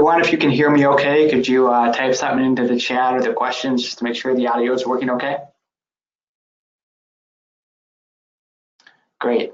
everyone, if you can hear me okay, could you type something into the chat or the questions just to make sure the audio is working okay? Great.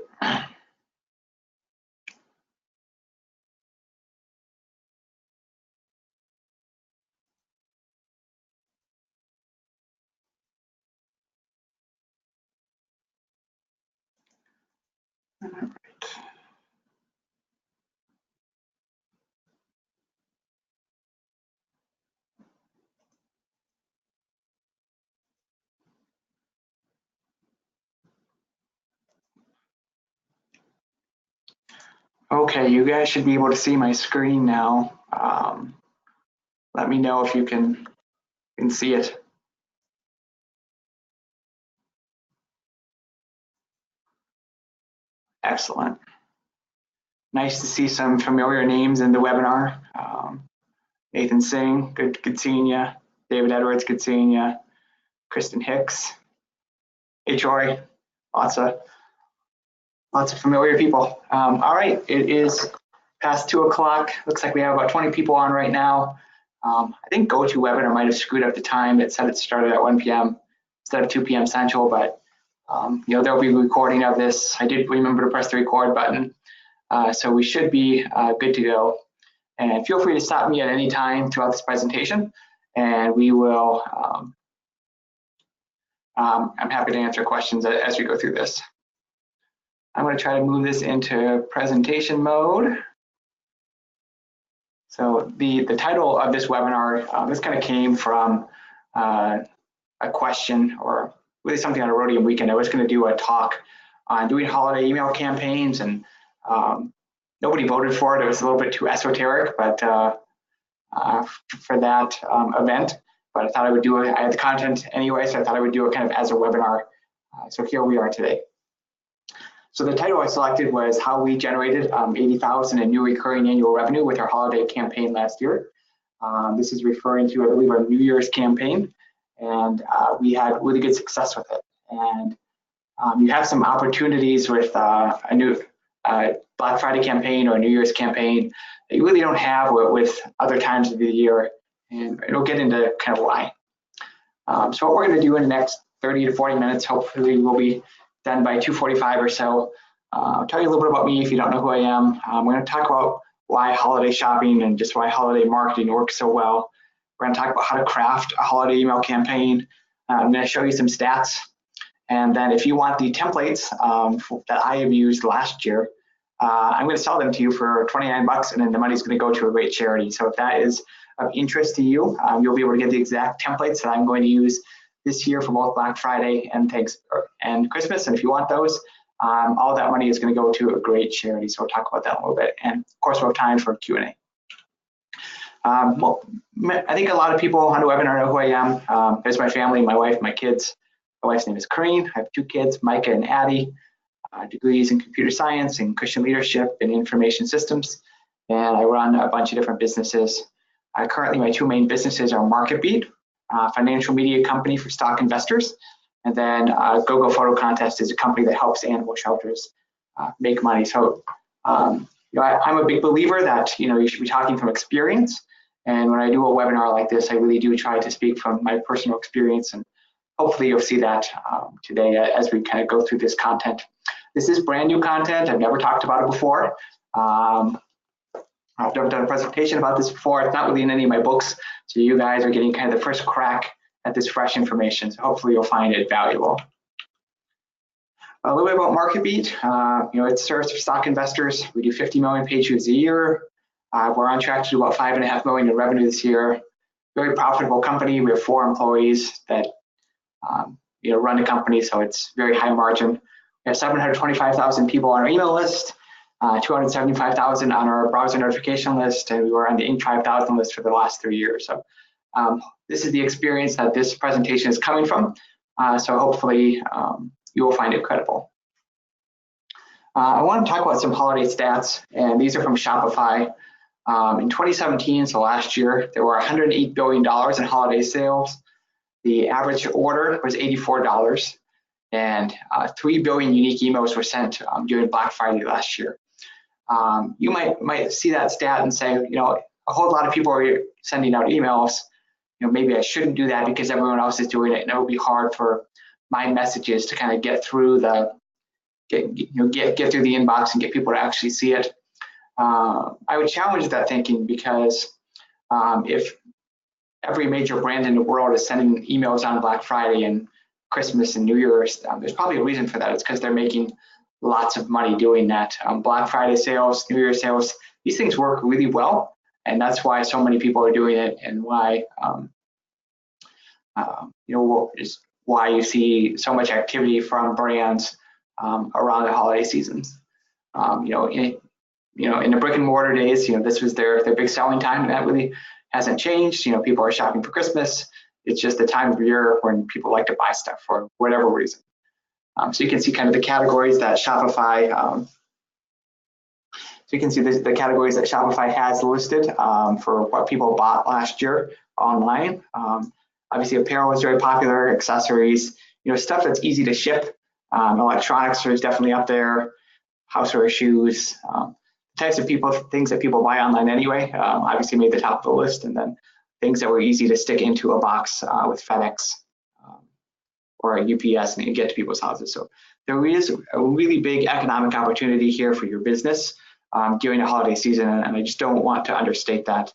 Okay, you guys should be able to see my screen now. Let me know if you can see it. Excellent. Nice to see some familiar names in the webinar. Nathan Singh, good seeing you. David Edwards, good seeing you. Kristen Hicks. Hey, Troy. Lots of familiar people. All right, it is past 2 o'clock. Looks like we have about 20 people on right now. I think GoToWebinar might have screwed up the time. It said it started at 1 p.m. instead of 2 p.m. Central, but there'll be a recording of this. I did remember to press the record button, so we should be good to go. And feel free to stop me at any time throughout this presentation, and we will. I'm happy to answer questions as we go through this. I'm going to try to move this into presentation mode. So the title of this webinar, this kind of came from a question, or really something on a Rhodium weekend. I was going to do a talk on doing holiday email campaigns, and nobody voted for it. It was a little bit too esoteric, but for that event. But I thought I would do it. I had the content anyway, so I thought I would do it kind of as a webinar. So here we are today. So the title I selected was how we generated $80,000 in new recurring annual revenue with our holiday campaign last year. This is referring to, I believe, our New Year's campaign, and we had really good success with it. And you have some opportunities with a new Black Friday campaign or a New Year's campaign that you really don't have with other times of the year, and it'll get into kind of why. So what we're going to do in the next 30 to 40 minutes, hopefully we'll be done by 2:45 or so. I'll tell you a little bit about me if you don't know who I am. We're going to talk about why holiday shopping and just why holiday marketing works so well. We're going to talk about how to craft a holiday email campaign. I'm going to show you some stats. And then if you want the templates that I have used last year, I'm going to sell them to you for 29 bucks, and then the money's going to go to a great charity. So if that is of interest to you, you'll be able to get the exact templates that I'm going to use this year for both Black Friday and Christmas. And if you want those, all that money is going to go to a great charity. So we'll talk about that a little bit. And of course, we'll have time for Q&A. Well, I think a lot of people on the webinar know who I am. There's my family, my wife, my kids. My wife's name is Corrine. I have 2 kids, Micah and Addie, degrees in computer science and Christian leadership and information systems. And I run a bunch of different businesses. Currently, my 2 main businesses are MarketBeat, financial media company for stock investors, and then GoGo Photo Contest is a company that helps animal shelters make money. So I'm a big believer that you should be talking from experience, and when I do a webinar like this, I really do try to speak from my personal experience, and hopefully you'll see that today as we kind of go through this content. This is brand new content. I've never talked about it before. I've never done a presentation about this before. It's not really in any of my books. So you guys are getting kind of the first crack at this fresh information. So hopefully you'll find it valuable. A little bit about MarketBeat. It serves for stock investors. We do 50 million page views a year. We're on track to do about 5.5 million in revenue this year. Very profitable company. We have 4 employees that run the company, so it's very high margin. We have 725,000 people on our email list. 275,000 on our browser notification list, and we were on the Inc. 5000 list for the last 3 years. So this is the experience that this presentation is coming from. So hopefully you will find it credible. I want to talk about some holiday stats, and these are from Shopify. In 2017, so last year, there were $108 billion in holiday sales. The average order was $84, and 3 billion unique emails were sent during Black Friday last year. You might see that stat and say, a whole lot of people are sending out emails. Maybe I shouldn't do that because everyone else is doing it, and it will be hard for my messages to kind of get through the get through the inbox and get people to actually see it. I would challenge that thinking, because if every major brand in the world is sending emails on Black Friday and Christmas and New Year's, there's probably a reason for that. It's because they're making lots of money doing that. Black Friday sales, New Year's sales, these things work really well, and that's why so many people are doing it, and why is why you see so much activity from brands around the holiday seasons. In the brick and mortar days, this was their big selling time, and that really hasn't changed. People are shopping for Christmas. It's just the time of year when people like to buy stuff for whatever reason. So you can see kind of the categories that Shopify. So you can see the categories that Shopify has listed for what people bought last year online. Obviously, apparel is very popular, accessories, stuff that's easy to ship. Electronics is definitely up there. Houseware, shoes, types of things that people buy online anyway, obviously made the top of the list, and then things that were easy to stick into a box with FedEx or a UPS and get to people's houses. So there is a really big economic opportunity here for your business during the holiday season, and I just don't want to understate that.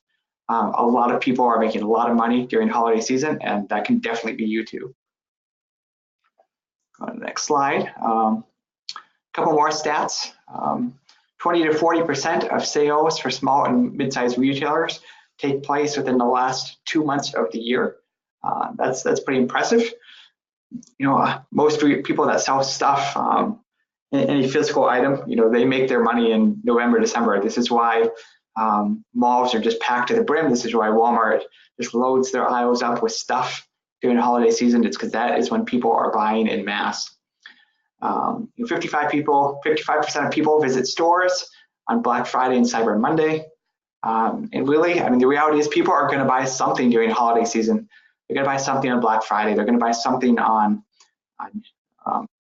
A lot of people are making a lot of money during holiday season, and that can definitely be you too. Go to the next slide. Couple more stats. 20 to 40% of sales for small and mid-sized retailers take place within the last 2 months of the year. That's pretty impressive. Most people that sell stuff, any physical item, they make their money in November, December. This is why malls are just packed to the brim. This is why Walmart just loads their aisles up with stuff during the holiday season. It's because that is when people are buying in mass. 55% of people visit stores on Black Friday and Cyber Monday. And really, the reality is people are going to buy something during holiday season. They're going to buy something on Black Friday. They're going to buy something on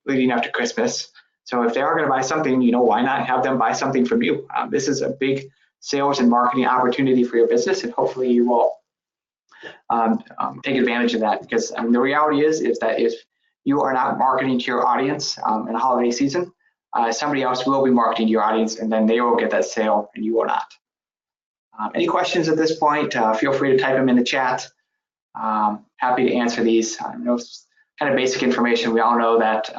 leading up to Christmas. So if they are going to buy something, why not have them buy something from you? This is a big sales and marketing opportunity for your business, and hopefully you will take advantage of that, because the reality is that if you are not marketing to your audience in the holiday season, somebody else will be marketing to your audience, and then they will get that sale and you will not. Any questions at this point, feel free to type them in the chat. Happy to answer these. I know it's kind of basic information. We all know that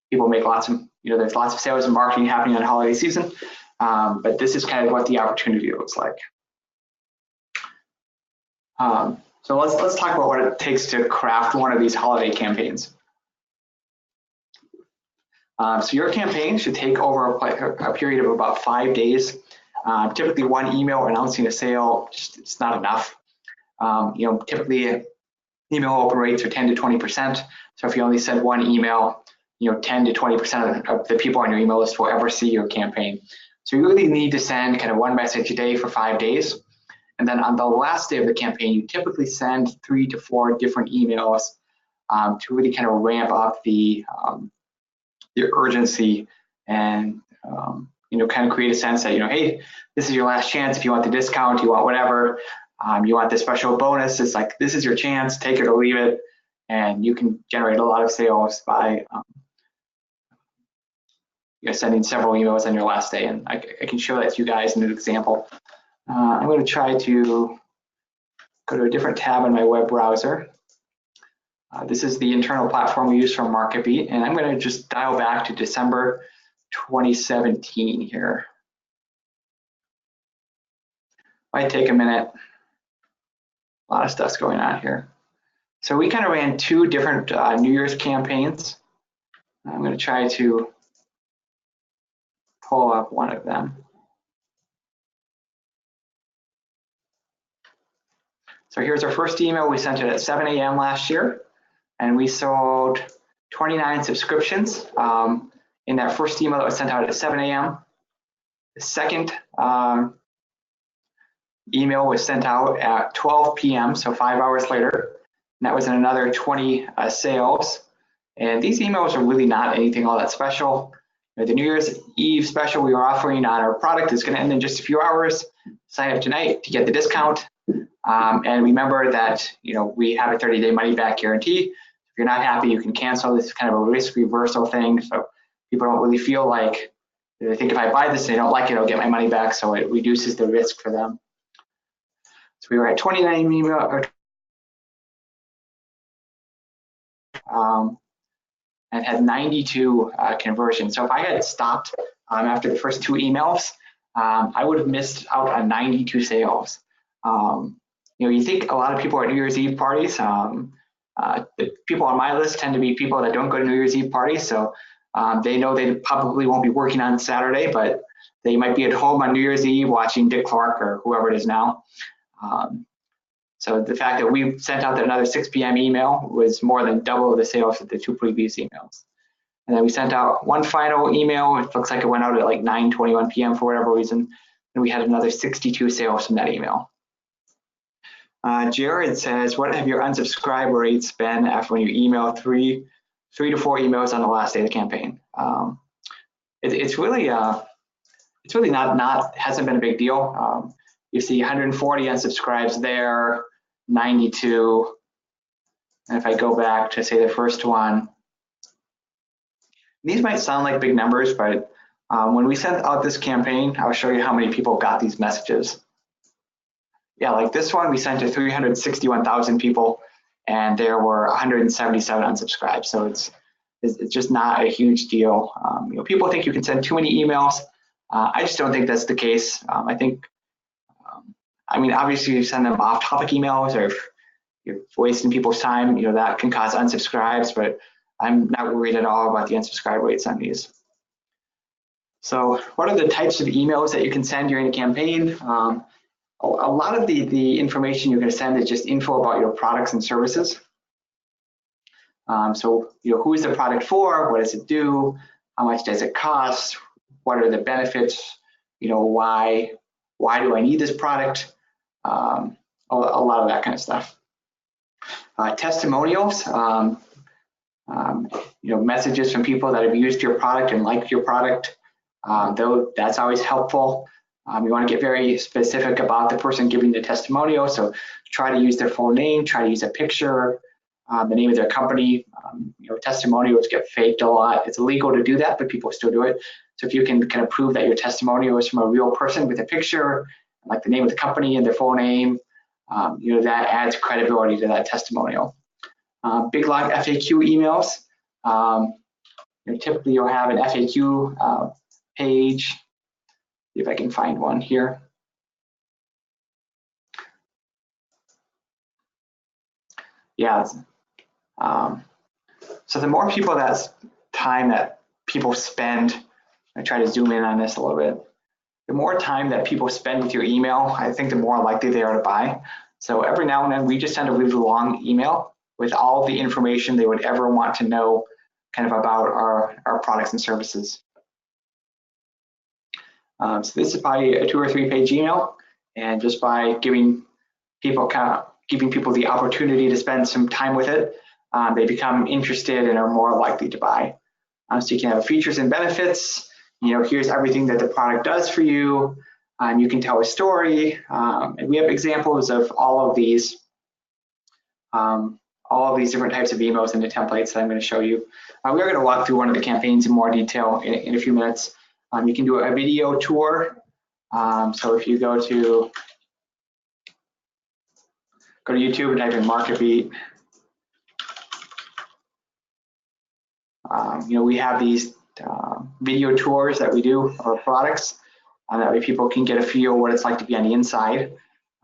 people make lots of, there's lots of sales and marketing happening on holiday season, but this is kind of what the opportunity looks like. So let's talk about what it takes to craft one of these holiday campaigns. So your campaign should take over a period of about 5 days. Typically, one email announcing a sale, it's not enough. Typically, email open rates are 10 to 20%. So if you only send one email, 10 to 20% of the people on your email list will ever see your campaign. So you really need to send kind of one message a day for 5 days. And then on the last day of the campaign, you typically send 3 to 4 different emails to really kind of ramp up the urgency and kind of create a sense that hey, this is your last chance. If you want the discount, you want whatever, you want the special bonus, it's like this is your chance, take it or leave it, and you can generate a lot of sales by sending several emails on your last day. And I can show that to you guys in an example. I'm going to try to go to a different tab in my web browser. This is the internal platform we use from MarketBeat, and I'm going to just dial back to December 2017 here. Might take a minute. A lot of stuff's going on here. So we kind of ran 2 different New Year's campaigns. I'm going to try to pull up one of them. So here's our first email. We sent it at 7 a.m. last year, and we sold 29 subscriptions in that first email that was sent out at 7 a.m. The second email was sent out at 12 p.m., so 5 hours later, and that was in another 20 sales. And these emails are really not anything all that special. The New Year's Eve special we were offering on our product is going to end in just a few hours. sign up tonight to get the discount. And remember that, we have a 30-day money back guarantee. If you're not happy, you can cancel. This is kind of a risk reversal thing. So people don't really feel like, they think if I buy this and they don't like it, I'll get my money back. So it reduces the risk for them. So we were at 29 email, and had 92 conversions. So if I had stopped after the first 2 emails, I would have missed out on 92 sales. You think a lot of people at New Year's Eve parties. The people on my list tend to be people that don't go to New Year's Eve parties, so they know they probably won't be working on Saturday, but they might be at home on New Year's Eve watching Dick Clark or whoever it is now. So the fact that we sent out another 6 p.m. email was more than double the sales of the 2 previous emails. And then we sent out one final email. It looks like it went out at like 9:21 p.m. for whatever reason, and we had another 62 sales from that email. Jared says, what have your unsubscribe rates been after when you email three to 4 emails on the last day of the campaign? It's really not hasn't been a big deal. You see 140 unsubscribes there, 92. And if I go back to say the first one, these might sound like big numbers, but when we sent out this campaign, I'll show you how many people got these messages. Yeah, like this one, we sent to 361,000 people, and there were 177 unsubscribed. So it's just not a huge deal. People think you can send too many emails. I just don't think that's the case. I think, obviously you send them off-topic emails, or if you're wasting people's time, that can cause unsubscribes, but I'm not worried at all about the unsubscribe rates on these. So what are the types of emails that you can send during a campaign? A lot of the information you're going to send is just info about your products and services. So, who is the product for? What does it do? How much does it cost? What are the benefits? Why do I need this product? A lot of that kind of stuff. Testimonials, messages from people that have used your product and liked your product. Though that's always helpful. You want to get very specific about the person giving the testimonial. So try to use their full name, try to use a picture, the name of their company. Testimonials get faked a lot. It's illegal to do that, but people still do it. So if you can kind of prove that your testimonial is from a real person with a picture, like the name of the company and their full name, that adds credibility to that testimonial. Big long FAQ emails. Typically you'll have an FAQ page. See if I can find one here. Yeah. So the more people time that people spend, I try to zoom in on this a little bit. The more time that people spend with your email, I think the more likely they are to buy. So every now and then we just send a really long email with all the information they would ever want to know kind of about our products and services. So this is probably a 2 or 3 page email, and just by giving people the opportunity to spend some time with it, they become interested and are more likely to buy. So you can have features and benefits. Here's everything that the product does for you. You can tell a story, and we have examples of all of these different types of emails in the templates that I'm going to show you. We are going to walk through one of the campaigns in more detail in a few minutes. You can do a video tour. So if you go to YouTube and type in MarketBeat, we have these video tours that we do of our products. That way people can get a feel what it's like to be on the inside.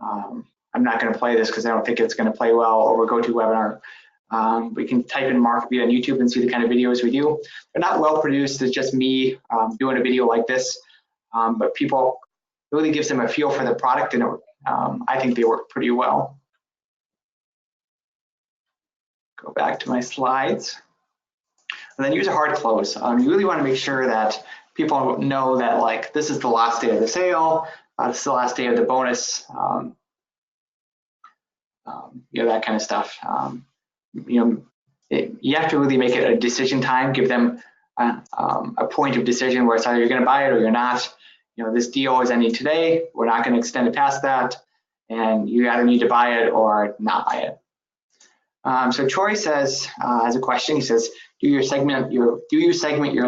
I'm not going to play this because I don't think it's going to play well over GoToWebinar. We can type in MarketBeat on YouTube and see the kind of videos we do. They're not well produced. It's just me doing a video like this, but people, it really gives them a feel for the product, and I think they work pretty well. Go back to my slides. And then use a hard close. You really want to make sure that people know that, like, this is the last day of the sale, this is the last day of the bonus, that kind of stuff. You have to really make it a decision time, give them a point of decision where it's either you're going to buy it or you're not. this deal is ending today. We're not going to extend it past that, and you either need to buy it or not buy it. So Troy says, as a question, he says, do you segment your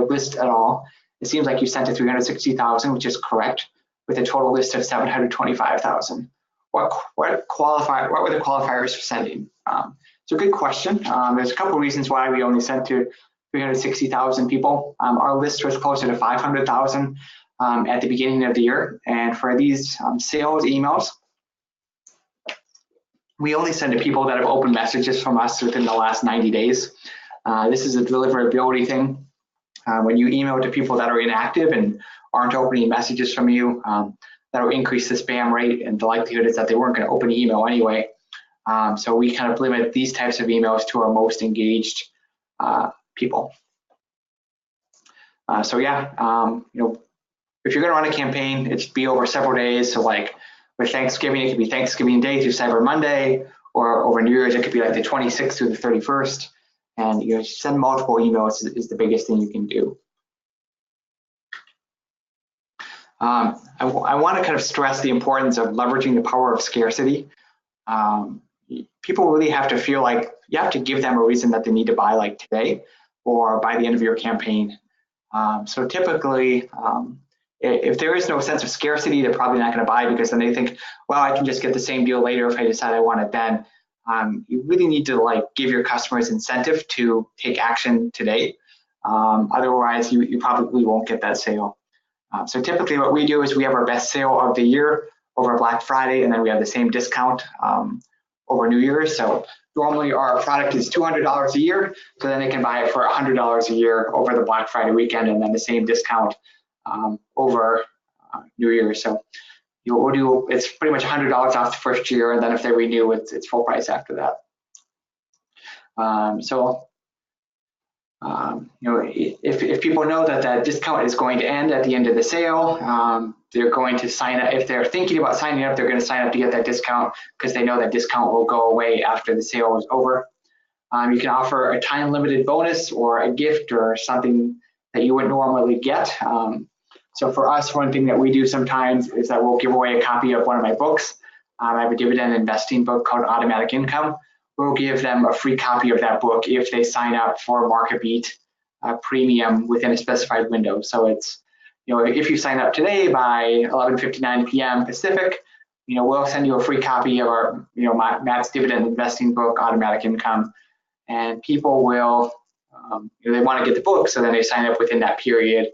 list at all? It seems like you sent to 360,000, which is correct, with a total list of 725,000. What were the qualifiers for sending? It's a good question. There's a couple of reasons why we only sent to 360,000 people. Our list was closer to 500,000 at the beginning of the year, and for these sales emails, we only send to people that have opened messages from us within the last 90 days. This is a deliverability thing. When you email to people that are inactive and aren't opening messages from you, that will increase the spam rate, and the likelihood is that they weren't going to open the email anyway. So we kind of limit these types of emails to our most engaged people. So yeah, if you're going to run a campaign, it's be over several days. So like with Thanksgiving, it could be Thanksgiving Day through Cyber Monday, or over New Year's, it could be like the 26th through the 31st. And send multiple emails is the biggest thing you can do. I want to kind of stress the importance of leveraging the power of scarcity. People really have to feel like you have to give them a reason that they need to buy like today or by the end of your campaign. So typically, if there is no sense of scarcity, they're probably not going to buy, because then they think, well, I can just get the same deal later if I decide I want it then. You really need to give your customers incentive to take action today. Otherwise, you probably won't get that sale. So typically what we do is we have our best sale of the year over Black Friday, and then we have the same discount over New Year's. So normally our product is $200 a year, so then they can buy it for $100 a year over the Black Friday weekend, and then the same discount over New Year's. So we'll do, it's pretty much $100 off the first year, and then if they renew, it's full price after that. If people know that that discount is going to end at the end of the sale, they're going to sign up. If they're thinking about signing up, they're going to sign up to get that discount, because they know that discount will go away after the sale is over. You can offer a time-limited bonus or a gift or something that you wouldn't normally get. So for us, one thing that we do sometimes is that we'll give away a copy of one of my books. I have a dividend investing book called Automatic Income. We'll give them a free copy of that book if they sign up for MarketBeat Premium within a specified window. So it's, if you sign up today by 11:59 p.m. Pacific, we'll send you a free copy of our, Matt's dividend investing book, Automatic Income, and people will, they want to get the book, so then they sign up within that period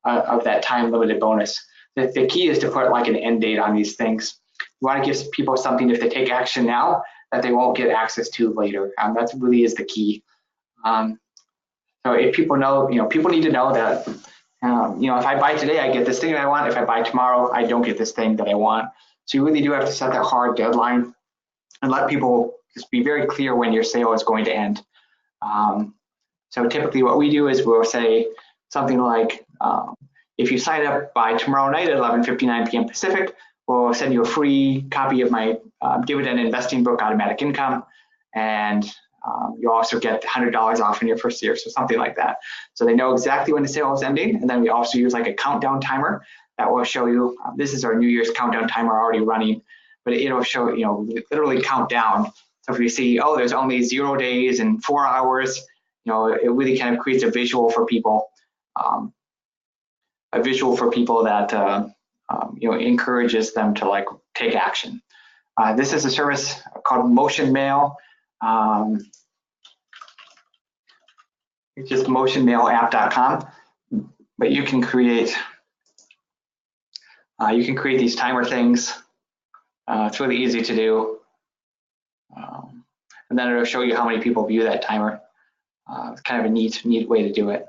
of that time limited bonus. The key is to put like an end date on these things. You want to give people something, if they take action now, that they won't get access to later. That really is the key. So if people know, people need to know that, if I buy today, I get this thing that I want. If I buy tomorrow, I don't get this thing that I want. So you really do have to set that hard deadline and let people just be very clear when your sale is going to end. So typically what we do is we'll say something like, if you sign up by tomorrow night at 11:59 p.m. Pacific, we'll send you a free copy of my dividend investing book, Automatic Income, and you'll also get $100 off in your first year, so something like that. So they know exactly when the sale is ending, and then we also use like a countdown timer that will show you, this is our New Year's countdown timer already running, but it'll show, literally count down. So if you see, oh, there's only 0 days and 4 hours, it really kind of creates a visual for people, that encourages them to take action. This is a service called Motion Mail. It's just motionmailapp.com, but you can create these timer things. It's really easy to do, and then it'll show you how many people view that timer. It's kind of a neat way to do it.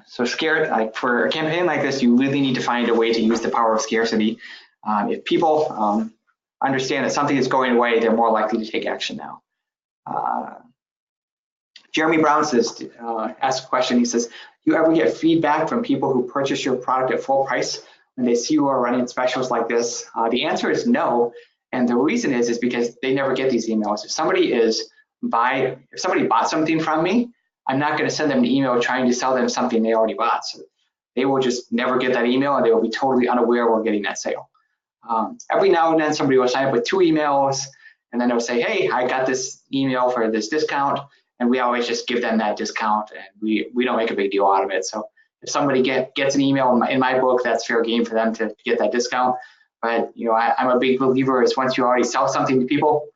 So for a campaign like this, you really need to find a way to use the power of scarcity. If people understand that something is going away, they're more likely to take action now. Jeremy Brown says, ask a question. He says, do you ever get feedback from people who purchase your product at full price when they see you are running specials like this? The answer is no, and the reason is because they never get these emails. If somebody bought something from me, I'm not going to send them an email trying to sell them something they already bought. So they will just never get that email and they will be totally unaware we're getting that sale. Every now and then somebody will sign up with 2 emails and then they'll say, hey, I got this email for this discount, and we always just give them that discount and we don't make a big deal out of it. So if somebody gets an email in my book, that's fair game for them to get that discount. But I'm a big believer is once you already sell something to people,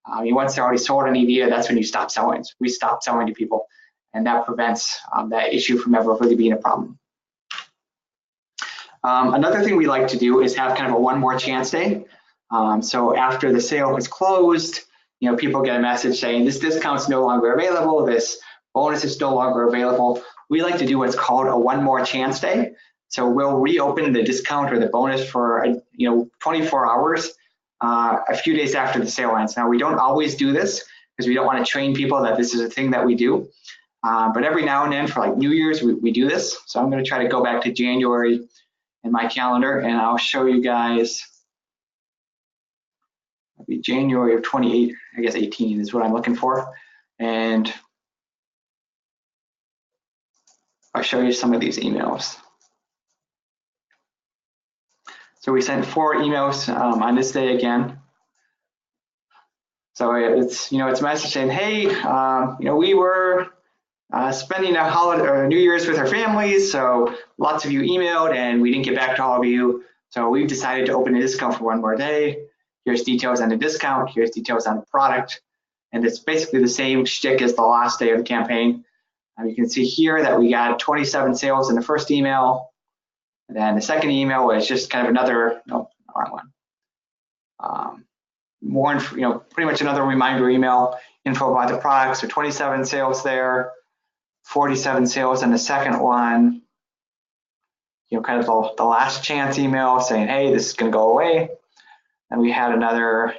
once they're already sold on EVIA, that's when you stop selling. So we stop selling to people, and that prevents that issue from ever really being a problem. Another thing we like to do is have kind of a one more chance day. So after the sale is closed, people get a message saying this discount's no longer available, this bonus is no longer available. We like to do what's called a one more chance day. So we'll reopen the discount or the bonus for 24 hours a few days after the sale ends. Now we don't always do this because we don't want to train people that this is a thing that we do. But every now and then for like New Year's, we do this. So I'm going to try to go back to January in my calendar and I'll show you guys. It'll be January of 18 is what I'm looking for. And I'll show you some of these emails. So we sent 4 emails on this day again. So it's it's a message saying, hey, we were spending a holiday or New Year's with our families, so lots of you emailed and we didn't get back to all of you. So we've decided to open a discount for one more day. Here's details on the discount. Here's details on the product, and it's basically the same shtick as the last day of the campaign. You can see here that we got 27 sales in the first email. And then the second email was just kind of another, wrong one. Pretty much another reminder email, info about the product. So 27 sales there, 47 sales in the second one. Kind of the last chance email saying, hey, this is going to go away. And we had another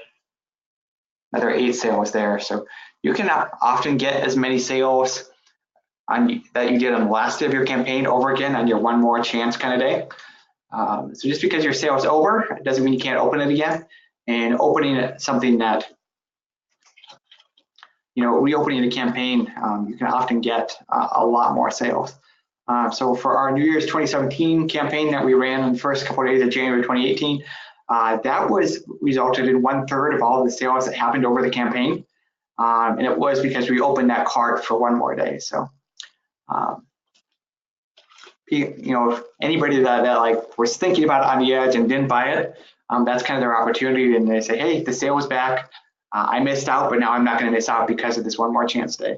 8 sales there. So you can often get as many sales that you did on the last day of your campaign over again on your one more chance kind of day. So just because your sale is over, it doesn't mean you can't open it again. And opening something that, reopening a campaign, you can often get a lot more sales. So for our New Year's 2017 campaign that we ran in the first couple of days of January 2018, that resulted in 1/3 of all of the sales that happened over the campaign. And it was because we opened that cart for one more day. So if anybody that was thinking about it on the edge and didn't buy it, that's kind of their opportunity, and they say, hey, the sale is back, I missed out, but now I'm not going to miss out because of this one more chance day.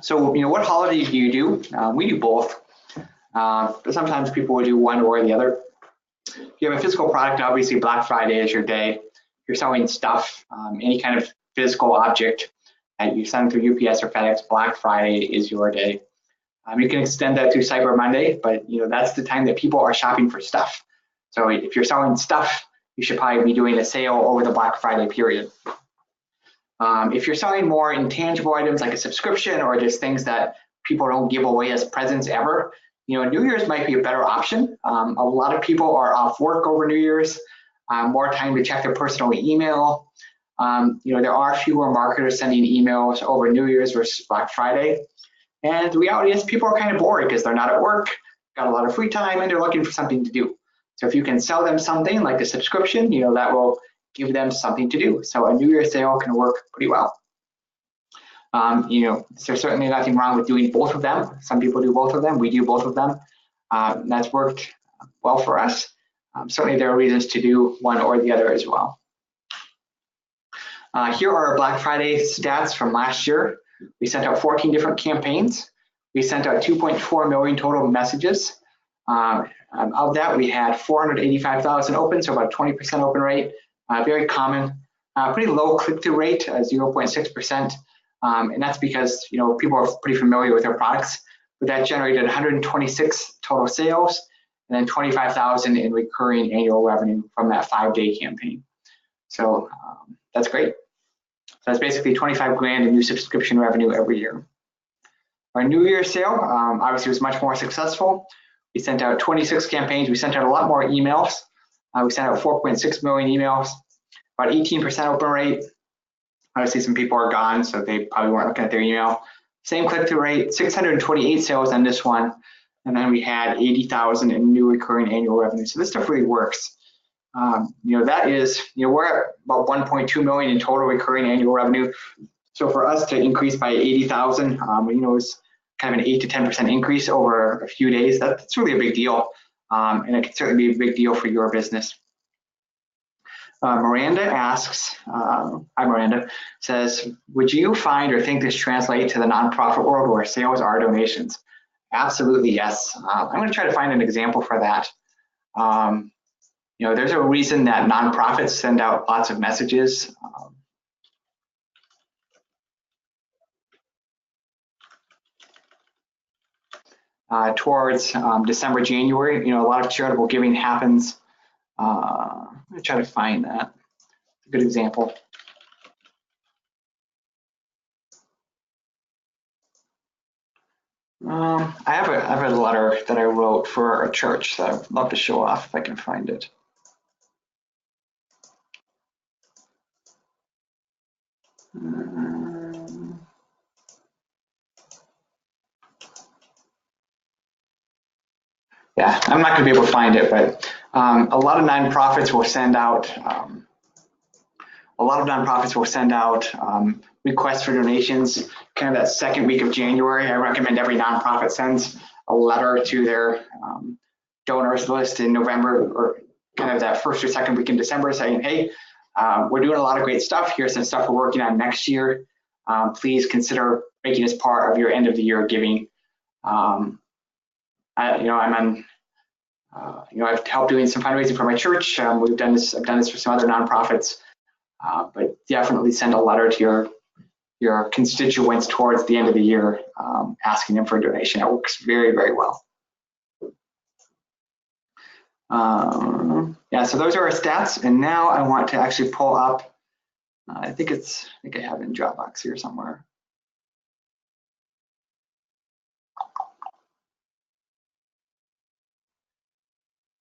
So what holiday do you do? We do both, but sometimes people will do one or the other. If you have a physical product, obviously Black Friday is your day. If you're selling stuff, any kind of physical object that you send through UPS or FedEx, Black Friday is your day. You can extend that to Cyber Monday, but that's the time that people are shopping for stuff. So if you're selling stuff, you should probably be doing a sale over the Black Friday period. If you're selling more intangible items like a subscription or just things that people don't give away as presents ever, New Year's might be a better option. A lot of people are off work over New Year's, more time to check their personal email. There are fewer marketers sending emails over New Year's versus Black Friday. And the reality is people are kind of bored because they're not at work, got a lot of free time, and they're looking for something to do. So if you can sell them something like a subscription, that will give them something to do. So a New Year's sale can work pretty well. There's certainly nothing wrong with doing both of them. Some people do both of them. We do both of them. That's worked well for us. Certainly there are reasons to do one or the other as well. Here are our Black Friday stats from last year. We sent out 14 different campaigns. We sent out 2.4 million total messages. Of that, we had 485,000 open, so about 20% open rate. Very common. Pretty low click-through rate, 0.6%. And that's because people are pretty familiar with their products. But that generated 126 total sales and then 25,000 in recurring annual revenue from that 5-day campaign. So that's great. So that's basically 25 grand in new subscription revenue every year. Our New Year's sale obviously was much more successful. We sent out 26 campaigns. We sent out a lot more emails. We sent out 4.6 million emails, about 18% open rate. Obviously, some people are gone, so they probably weren't looking at their email. Same click-through rate, 628 sales on this one, and then we had 80,000 in new recurring annual revenue. So this stuff really works. That is, we're at about 1.2 million in total recurring annual revenue. So for us to increase by 80,000, it's kind of an 8 to 10% increase over a few days. That's really a big deal, and it can certainly be a big deal for your business. Miranda asks, hi Miranda, says, would you find or think this translate to the nonprofit world where sales are donations? Absolutely, yes. I'm going to try to find an example for that. There's a reason that nonprofits send out lots of messages. Towards December, January, a lot of charitable giving happens. I'm going to try to find that. A good example. I have a letter that I wrote for a church that I'd love to show off if I can find it. Yeah, I'm not going to be able to find it, but a lot of nonprofits will send out requests for donations kind of that second week of January. I recommend every nonprofit sends a letter to their donors list in November, or kind of that first or second week in December, saying, hey, we're doing a lot of great stuff. Here's some stuff we're working on next year. Please consider making this part of your end of the year giving. I've helped doing some fundraising for my church. I've done this for some other nonprofits, but definitely send a letter to your constituents towards the end of the year, asking them for a donation. It works very, very well. So those are our stats, and now I want to actually pull up. I think I have it in Dropbox here somewhere.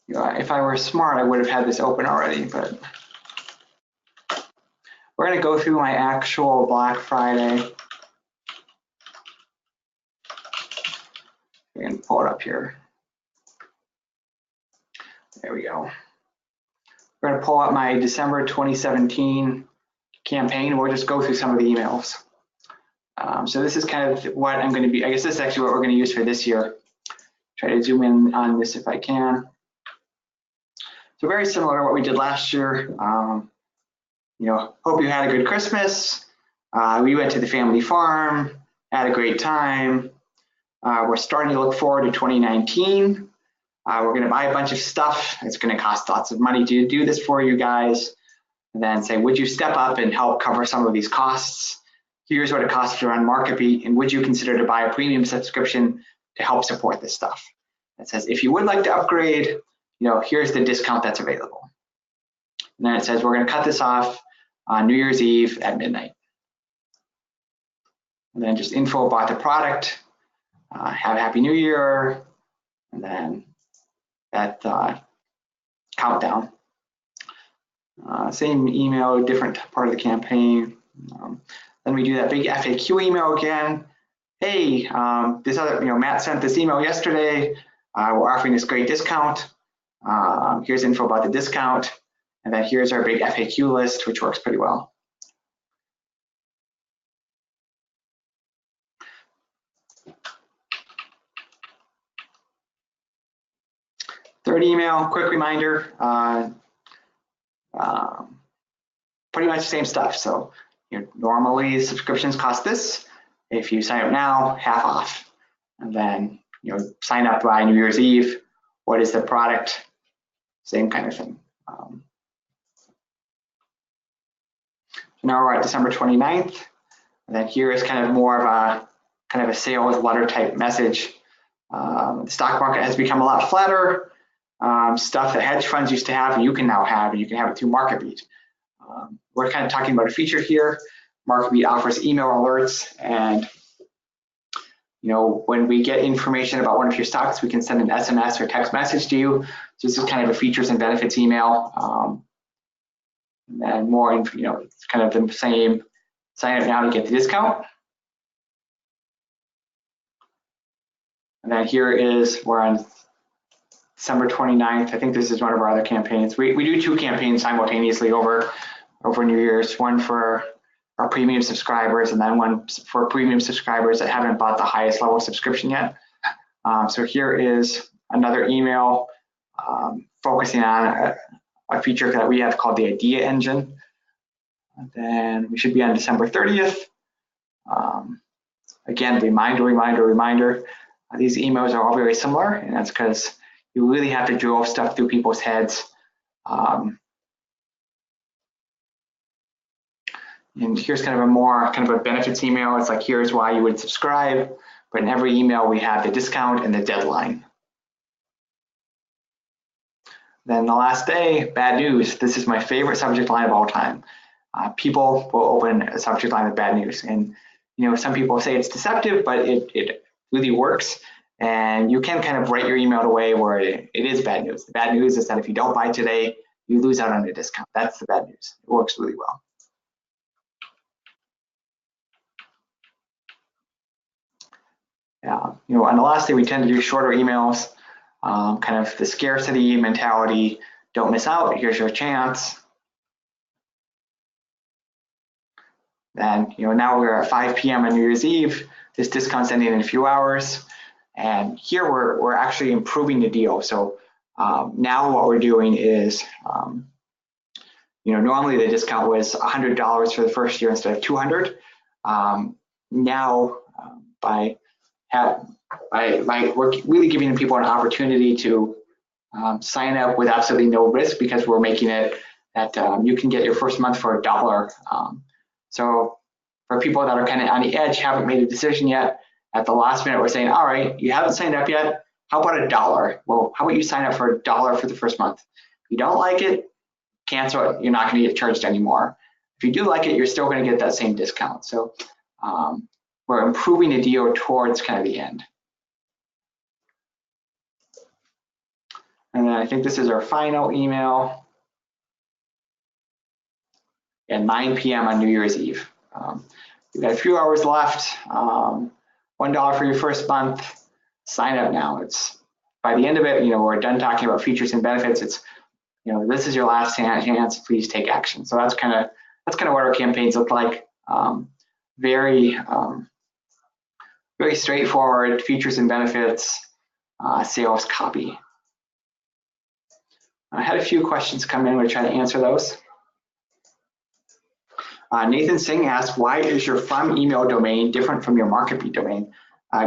If I were smart, I would have had this open already, but we're going to go through my actual Black Friday. We're going to pull it up here. There we go. We're going to pull up my December 2017 campaign. We'll just go through some of the emails. So this is kind of what I'm going to be, I guess this is actually what we're going to use for this year. Try to zoom in on this if I can. So very similar to what we did last year. Hope you had a good Christmas. We went to the family farm, had a great time. We're starting to look forward to 2019. We're going to buy a bunch of stuff. It's going to cost lots of money to do this for you guys. And then say, would you step up and help cover some of these costs? Here's what it costs to run MarketBeat, and would you consider to buy a premium subscription to help support this stuff? It says, if you would like to upgrade, here's the discount that's available. And then it says, we're going to cut this off on New Year's Eve at midnight. And then just info about the product, have a happy new year, and then that countdown. Same email, different part of the campaign. Then we do that big FAQ email again. Hey, this other, Matt sent this email yesterday. We're offering this great discount. Here's info about the discount. And then here's our big FAQ list, which works pretty well. Third email, quick reminder, pretty much the same stuff. So normally subscriptions cost this. If you sign up now, half off. And then sign up by New Year's Eve. What is the product? Same kind of thing. Now we're at December 29th. And then here is kind of more of a sales letter type message. The stock market has become a lot flatter. Stuff that hedge funds used to have, you can now have, and you can have it through MarketBeat. We're kind of talking about a feature here. MarketBeat offers email alerts, and when we get information about one of your stocks, we can send an SMS or text message to you. So this is kind of a features and benefits email. And more, it's kind of the same Sign up now to get the discount. And then here is, we're on December 29th. I think this is one of our other campaigns. We do 2 campaigns simultaneously over New Year's, one for our premium subscribers and then one for premium subscribers that haven't bought the highest level subscription yet. So here is another email focusing on a feature that we have called the Idea Engine. And then we should be on December 30th. Again, reminder. These emails are all very similar, and that's because you really have to drill stuff through people's heads. And here's kind of a benefits email. It's like, here's why you would subscribe. But in every email, we have the discount and the deadline. Then the last day, bad news. This is my favorite subject line of all time. People will open a subject line with bad news. And some people say it's deceptive, but it really works. And you can kind of write your email in a way where it is bad news. The bad news is that if you don't buy today, you lose out on a discount. That's the bad news. It works really well. Yeah, on the last day, we tend to do shorter emails, kind of the scarcity mentality. Don't miss out. Here's your chance. Then, now we're at 5 p.m. on New Year's Eve. This discount's ending in a few hours. And here we're actually improving the deal. So now what we're doing is, normally the discount was $100 for the first year instead of $200. Now we're really giving people an opportunity to sign up with absolutely no risk, because we're making it that you can get your first month for $1. So for people that are kind of on the edge, haven't made a decision yet, at the last minute, we're saying, all right, you haven't signed up yet. How about $1? Well, how about you sign up for $1 for the first month? If you don't like it, cancel it. You're not going to get charged anymore. If you do like it, you're still going to get that same discount. So we're improving the deal towards kind of the end. And then I think this is our final email at 9 p.m. on New Year's Eve. We've got a few hours left. $1 for your first month. Sign up now. It's by the end of it, we're done talking about features and benefits. It's, this is your last chance. Please take action. So that's kind of what our campaigns look like. Very straightforward features and benefits, sales copy. I had a few questions come in. We're trying to answer those. Nathan Singh asked, why is your from email domain different from your MarketBeat domain?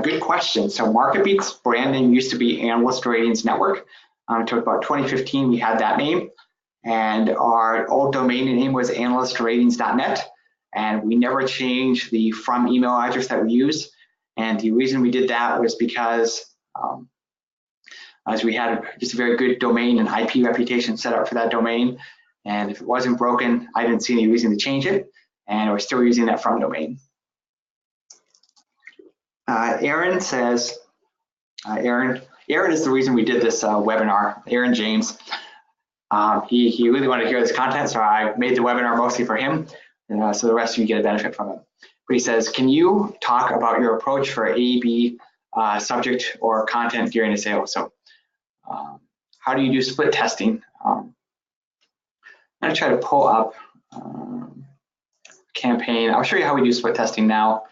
Good question. So MarketBeat's brand name used to be Analyst Ratings Network. Until about 2015, we had that name. And our old domain name was analystratings.net. And we never changed the from email address that we use. And the reason we did that was because as we had just a very good domain and IP reputation set up for that domain. And if it wasn't broken, I didn't see any reason to change it. And we're still using that from domain. Aaron says, Aaron is the reason we did this webinar, Aaron James. He really wanted to hear this content, so I made the webinar mostly for him, and so the rest of you get a benefit from it. But he says, can you talk about your approach for A/B subject or content during a sale? So how do you do split testing? I'm gonna try to pull up campaign. I'll show you how we do split testing now.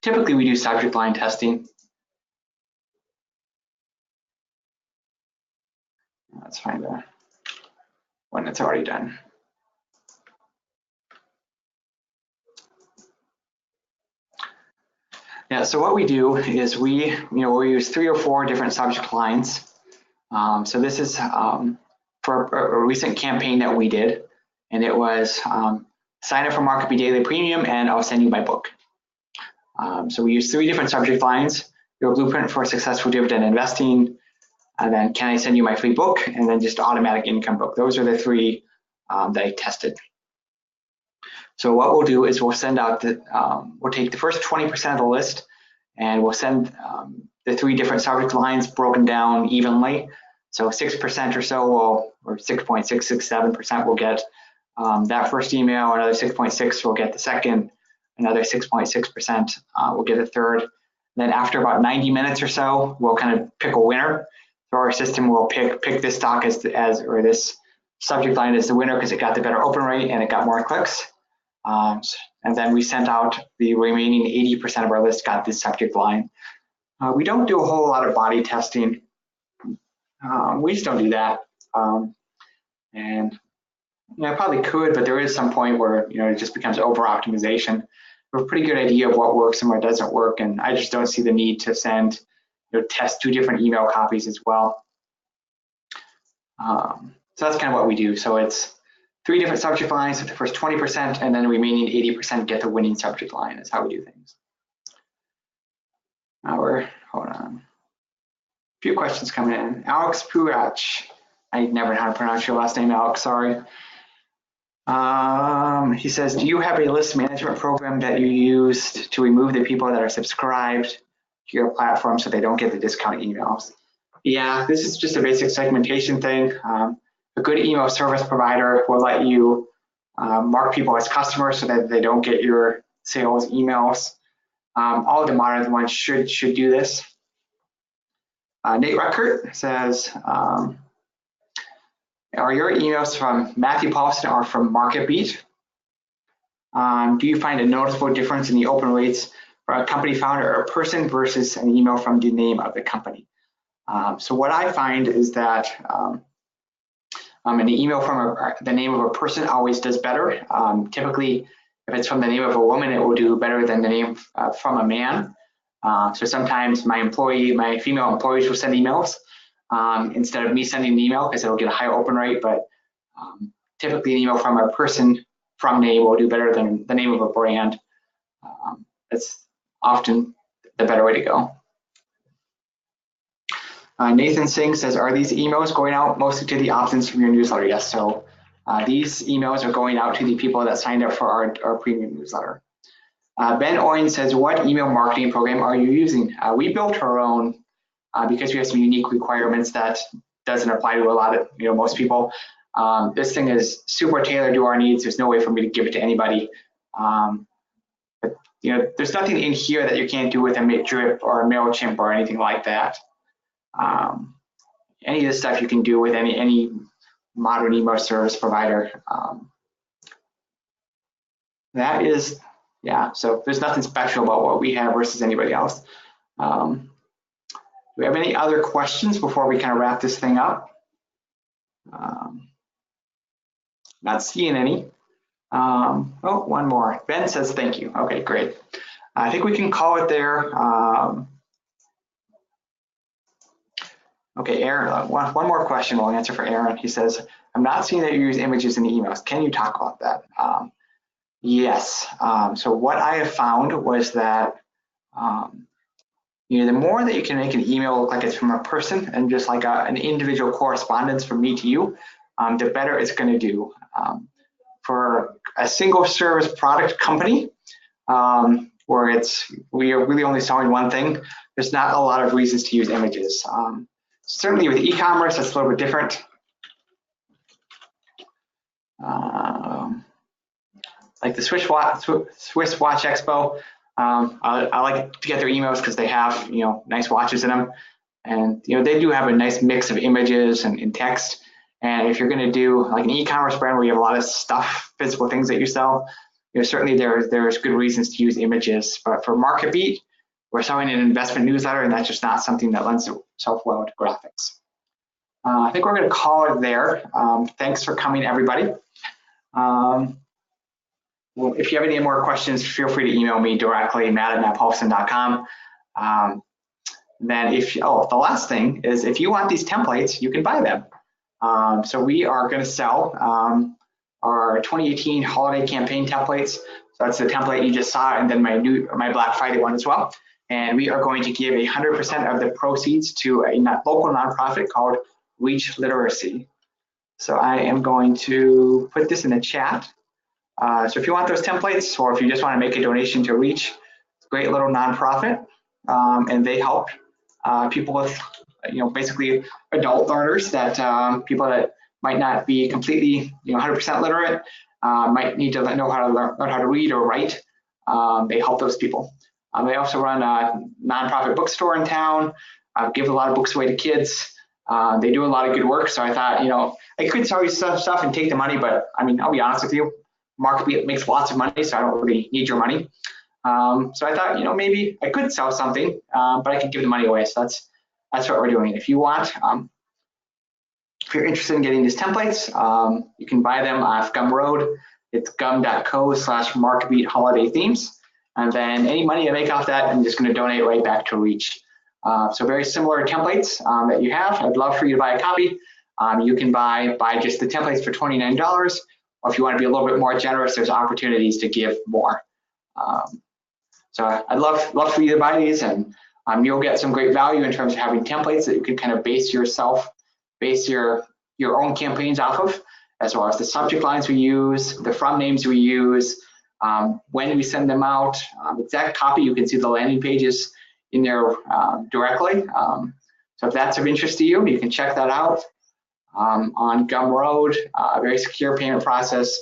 Typically we do subject line testing. Let's find one that's already done. Yeah, so what we do is we use 3 or 4 different subject lines. So this is for a recent campaign that we did, and it was sign up for MarketBeat Daily Premium and I'll send you my book. So we use 3 different subject lines: your blueprint for successful dividend investing, and then can I send you my free book, and then just automatic income book. Those are the 3 that I tested. So what we'll do is we'll send out we'll take the first 20% of the list, and we'll send the 3 different subject lines broken down evenly. So 6% or so or 6.667% will get that first email, another 6.6 will get the second, another 6.6% will get a third. Then after about 90 minutes or so, we'll kind of pick a winner. So our system will pick this stock or this subject line as the winner because it got the better open rate and it got more clicks. And then we sent out the remaining 80% of our list got this subject line. We don't do a whole lot of body testing. We just don't do that. And I probably could, but there is some point where it just becomes over optimization. We have a pretty good idea of what works and what doesn't work, and I just don't see the need to send test 2 different email copies as well. So that's kind of what we do. So it's 3 different subject lines with the first 20%, and then the remaining 80% get the winning subject line. Is how we do things. Now hold on. A few questions coming in. Alex Purach. I never know how to pronounce your last name, Alex, sorry. He says, do you have a list management program that you use to remove the people that are subscribed to your platform so they don't get the discount emails? Yeah, this is just a basic segmentation thing. A good email service provider will let you mark people as customers so that they don't get your sales emails. All of the modern ones should do this. Nate Ruckert says, are your emails from Matthew Paulson or from MarketBeat? Do you find a noticeable difference in the open rates for a company founder or a person versus an email from the name of the company? So what I find is that an email from the name of a person always does better. Typically, if it's from the name of a woman, it will do better than the name from a man. So sometimes my female employees will send emails instead of me sending an email because it'll get a higher open rate, but typically an email from a person from name will do better than the name of a brand. It's often the better way to go. Nathan Singh says, are these emails going out mostly to the opt-ins from your newsletter? Yes, so these emails are going out to the people that signed up for our premium newsletter. Ben Owen says, what email marketing program are you using? We built our own because we have some unique requirements that doesn't apply to a lot of, most people. This thing is super tailored to our needs. There's no way for me to give it to anybody. But, there's nothing in here that you can't do with a Drip or a MailChimp or anything like that. Any of this stuff you can do with any modern email service provider. That is, so there's nothing special about what we have versus anybody else. Do we have any other questions before we kind of wrap this thing up? Not seeing any. Oh, one more. Ben says thank you. Okay, great. I think we can call it there. Okay, Aaron, one more question we'll answer for Aaron. He says, I'm not seeing that you use images in the emails. Can you talk about that? Yes. So what I have found was that the more that you can make an email look like it's from a person and just like an individual correspondence from me to you, the better it's going to do. For a single service product company, where we are really only selling one thing, there's not a lot of reasons to use images. Certainly with e-commerce, that's a little bit different. Like the Swiss Watch Expo, I like to get their emails because they have nice watches in them, and they do have a nice mix of images and text. And if you're going to do like an e-commerce brand where you have a lot of stuff, physical things that you sell, certainly there's good reasons to use images. But for MarketBeat, we're selling an investment newsletter, and that's just not something that lends itself well to graphics. I think we're going to call it there. Thanks for coming, everybody. Well, if you have any more questions, feel free to email me directly, matt@mattpaulson.com. Then the last thing is, if you want these templates, you can buy them. So we are going to sell our 2018 holiday campaign templates. So that's the template you just saw, and then my Black Friday one as well. And we are going to give 100% of the proceeds to a local nonprofit called Reach Literacy. So I am going to put this in the chat. So if you want those templates, or if you just want to make a donation to Reach, it's a great little nonprofit, and they help people with, basically adult learners, that people that might not be completely, 100% literate, might need to know how to learn how to read or write. they help those people. They also run a nonprofit bookstore in town, give a lot of books away to kids. They do a lot of good work. So I thought, I could sell you stuff and take the money, but I mean, I'll be honest with you, MarketBeat makes lots of money, so I don't really need your money. So I thought, maybe I could sell something, but I could give the money away. So that's what we're doing. If you want, if you're interested in getting these templates, you can buy them off Gumroad. It's gum.co/MarketBeat holiday themes. And then any money I make off that, I'm just going to donate right back to Reach. So very similar templates that you have. I'd love for you to buy a copy. You can buy just the templates for $29, or if you want to be a little bit more generous, there's opportunities to give more. So I'd love for you to buy these, and you'll get some great value in terms of having templates that you can kind of base your own campaigns off of, as well as the subject lines we use, the from names we use, when we send them out, exact copy. You can see the landing pages in there directly. So if that's of interest to you, you can check that out on Gumroad. Very secure payment process.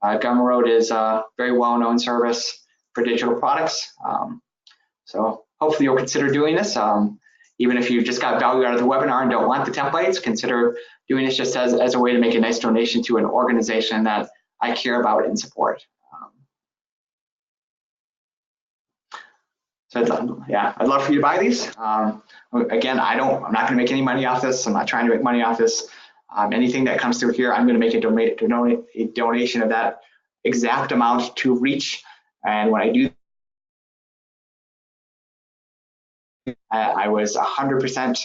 Gumroad is a very well-known service for digital products. So hopefully you'll consider doing this. Even if you just got value out of the webinar and don't want the templates, consider doing this just as a way to make a nice donation to an organization that I care about and support. So I'd love for you to buy these. Again, I'm not going to make any money off this. I'm not trying to make money off this. Anything that comes through here, I'm going to make a donation of that exact amount to Reach. And when I do, I was 100%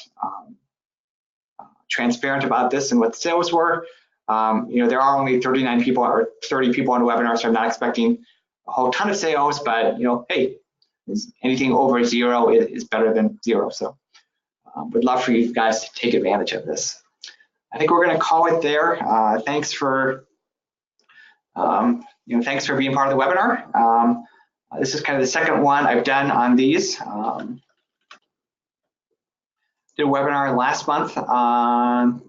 transparent about this and what the sales were. There are only 39 people or 30 people on the webinar, so I'm not expecting a whole ton of sales, but hey, anything over 0 is better than 0. So would love for you guys to take advantage of this. I think we're going to call it there. Thanks for thanks for being part of the webinar. This is kind of the second one I've done on these. Did a webinar last month on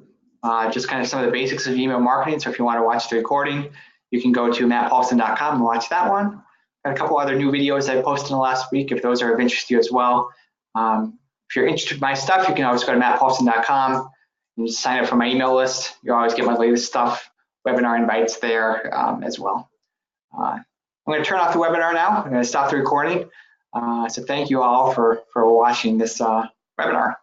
just kind of some of the basics of email marketing. So if you want to watch the recording, you can go to mattpaulson.com and watch that one. Got a couple other new videos I posted in the last week if those are of interest to you as well. If you're interested in my stuff, you can always go to mattpaulson.com and just sign up for my email list. You'll always get my latest stuff, webinar invites there as well. I'm going to turn off the webinar now. I'm going to stop the recording. So thank you all for watching this webinar.